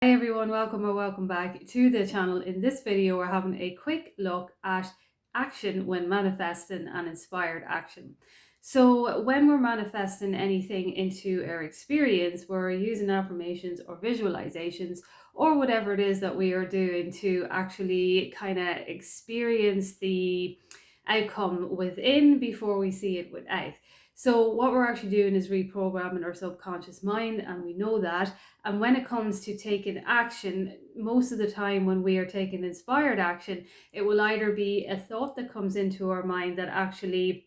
Hi everyone, welcome or welcome back to the channel. In this video, we're having a quick look at action when manifesting and inspired action. So when we're manifesting anything into our experience, we're using affirmations or visualizations or whatever it is that we are doing to actually kind of experience the outcome within before we see it without. So what we're actually doing is reprogramming our subconscious mind, and we know that. And when it comes to taking action, most of the time when we are taking inspired action, it will either be a thought that comes into our mind that actually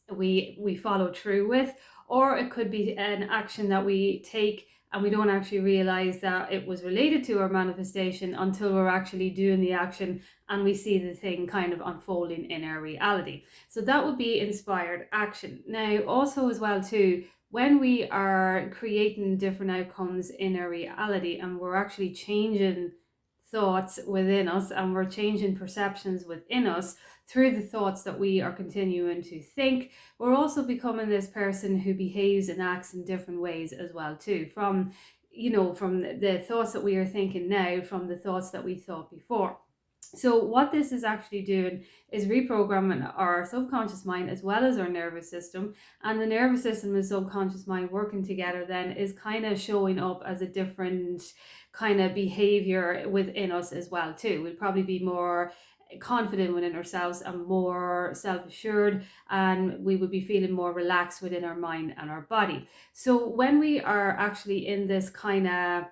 we follow through with, or it could be an action that we take and we don't actually realize that it was related to our manifestation until we're actually doing the action and we see the thing kind of unfolding in our reality. So that would be inspired action. Now also as well too, when we are creating different outcomes in our reality and we're actually changing thoughts within us and we're changing perceptions within us through the thoughts that we are continuing to think, we're also becoming this person who behaves and acts in different ways as well too, from the thoughts that we are thinking now, from the thoughts that we thought before. So what this is actually doing is reprogramming our subconscious mind as well as our nervous system, and the nervous system and subconscious mind working together then is kind of showing up as a different kind of behavior within us as well too. We'll probably be more confident within ourselves and more self-assured, and we would be feeling more relaxed within our mind and our body. So when we are actually in this kind of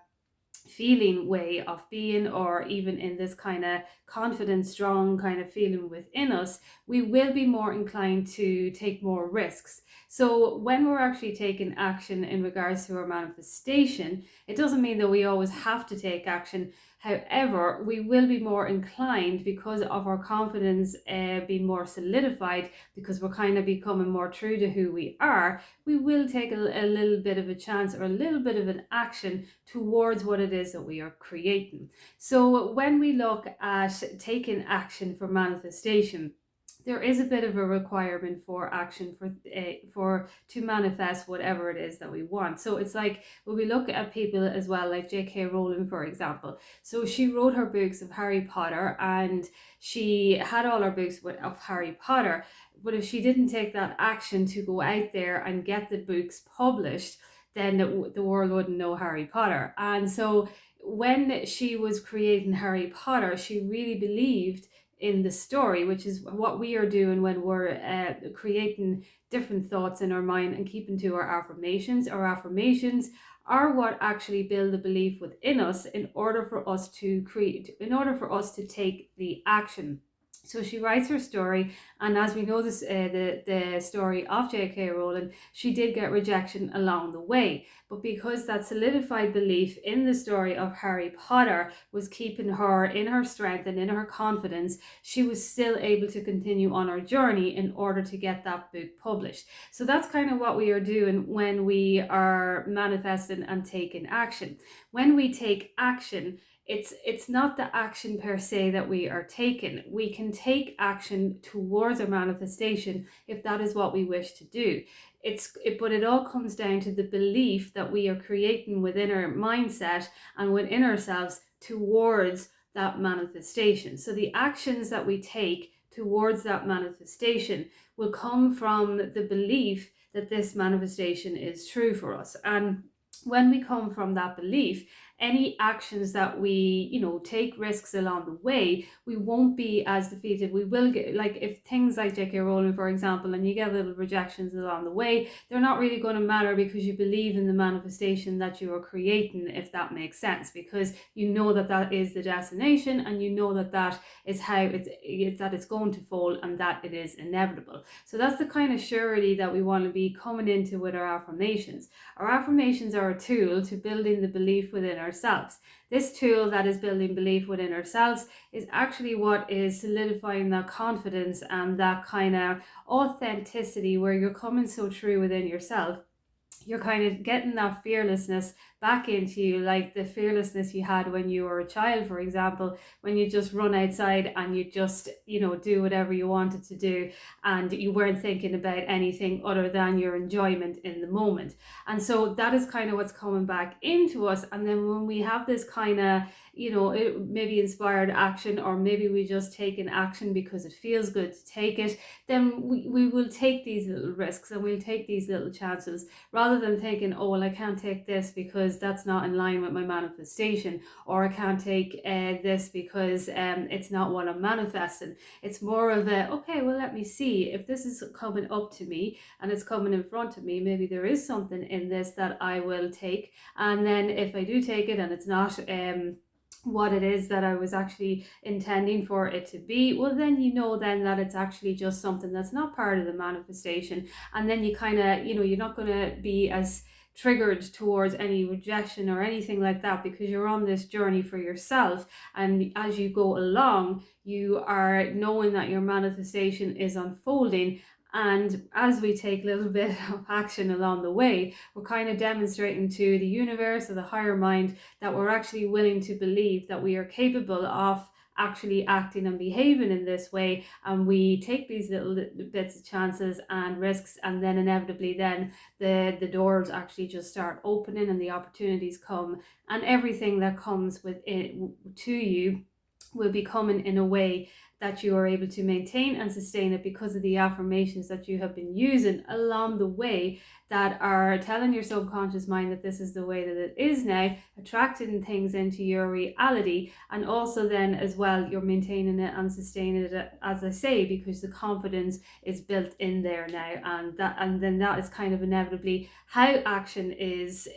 feeling way of being, or even in this kind of confident, strong kind of feeling within us, we will be more inclined to take more risks. So when we're actually taking action in regards to our manifestation, it doesn't mean that we always have to take action. However, we will be more inclined, because of our confidence being more solidified, because we're kind of becoming more true to who we are, we will take a little bit of a chance or a little bit of an action towards what it is that we are creating. So when we look at taking action for manifestation, there is a bit of a requirement for action for to manifest whatever it is that we want. So it's like when we look at people as well, like J.K. Rowling, for example. So she wrote her books of Harry Potter, and she had all her books of Harry Potter. But if she didn't take that action to go out there and get the books published, then the world wouldn't know Harry Potter. And so when she was creating Harry Potter, she really believed in the story, which is what we are doing when we're creating different thoughts in our mind and keeping to our affirmations. Our affirmations are what actually build a belief within us in order for us to take the action. So she writes her story, and as we know, the story of J.K. Rowling, she did get rejection along the way. But because that solidified belief in the story of Harry Potter was keeping her in her strength and in her confidence, she was still able to continue on her journey in order to get that book published. So that's kind of what we are doing when we are manifesting and taking action. When we take action, it's not the action per se that we are taking. We can take action towards our manifestation if that is what we wish to do. But it all comes down to the belief that we are creating within our mindset and within ourselves towards that manifestation. So the actions that we take towards that manifestation will come from the belief that this manifestation is true for us. And when we come from that belief, any actions that we take risks along the way, we won't be as defeated. We will get, like, if things like J.K. Rowling, for example, and you get little rejections along the way, they're not really going to matter, because you believe in the manifestation that you are creating, if that makes sense, because you know that that is the destination, and you know that that is how it's going to fall, and that it is inevitable. So that's the kind of surety that we want to be coming into with our affirmations. Our affirmations are a tool to building the belief within ourselves. This tool that is building belief within ourselves is actually what is solidifying that confidence and that kind of authenticity, where you're coming so true within yourself. You're kind of getting that fearlessness back into you, like the fearlessness you had when you were a child, for example, when you just run outside and you just, do whatever you wanted to do, and you weren't thinking about anything other than your enjoyment in the moment. And so that is kind of what's coming back into us. And then when we have this kind of, maybe inspired action, or maybe we just take an action because it feels good to take it, then we will take these little risks and we'll take these little chances, rather than thinking, oh, well, I can't take this because that's not in line with my manifestation, or I can't take this because it's not what I'm manifesting. It's more of a, okay, well, let me see if this is coming up to me and it's coming in front of me. Maybe there is something in this that I will take. And then if I do take it and it's not what it is that I was actually intending for it to be, well, then then that it's actually just something that's not part of the manifestation. And then you kind of, you're not going to be as triggered towards any rejection or anything like that, because you're on this journey for yourself. And as you go along, you are knowing that your manifestation is unfolding. And as we take a little bit of action along the way, we're kind of demonstrating to the universe or the higher mind that we're actually willing to believe that we are capable of actually acting and behaving in this way. And we take these little bits of chances and risks, and then inevitably then the doors actually just start opening and the opportunities come, and everything that comes with it to you will be coming in a way that you are able to maintain and sustain it, because of the affirmations that you have been using along the way, that are telling your subconscious mind that this is the way that it is now, attracting things into your reality. And also then as well, you're maintaining it and sustaining it, as I say, because the confidence is built in there now. And then that is kind of inevitably how action is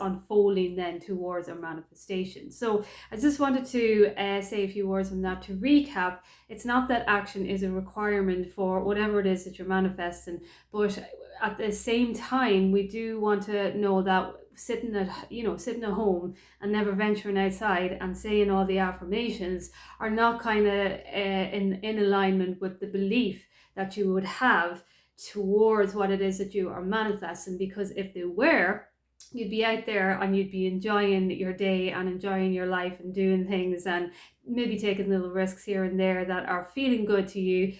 unfolding then towards our manifestation. So I just wanted to say a few words on that. To recap, it's not that action is a requirement for whatever it is that you're manifesting, but at the same time, we do want to know that sitting at home and never venturing outside and saying all the affirmations are not kind of in alignment with the belief that you would have towards what it is that you are manifesting. Because if they were, you'd be out there and you'd be enjoying your day and enjoying your life and doing things, and maybe taking little risks here and there that are feeling good to you,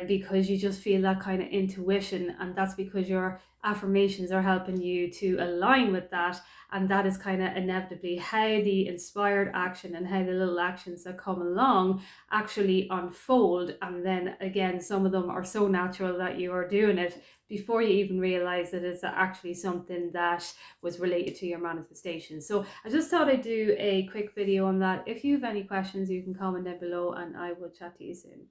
because you just feel that kind of intuition, and that's because your affirmations are helping you to align with that. And that is kind of inevitably how the inspired action and how the little actions that come along actually unfold. And then again, some of them are so natural that you are doing it before you even realize that it's actually something that was related to your manifestation. So I just thought I'd do a quick video on that. If you have any questions, you can comment down below and I will chat to you soon.